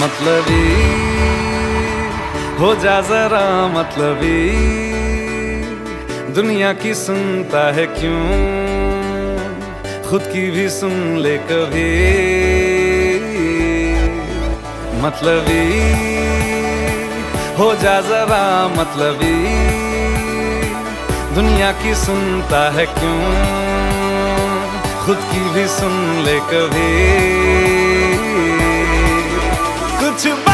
मतलबी हो जा जरा मतलबी, दुनिया की सुनता है क्यों, खुद की भी सुन ले कभी। मतलबी हो जा जरा मतलबी, दुनिया की सुनता है क्यों, खुद की भी सुन ले कभी। कुछ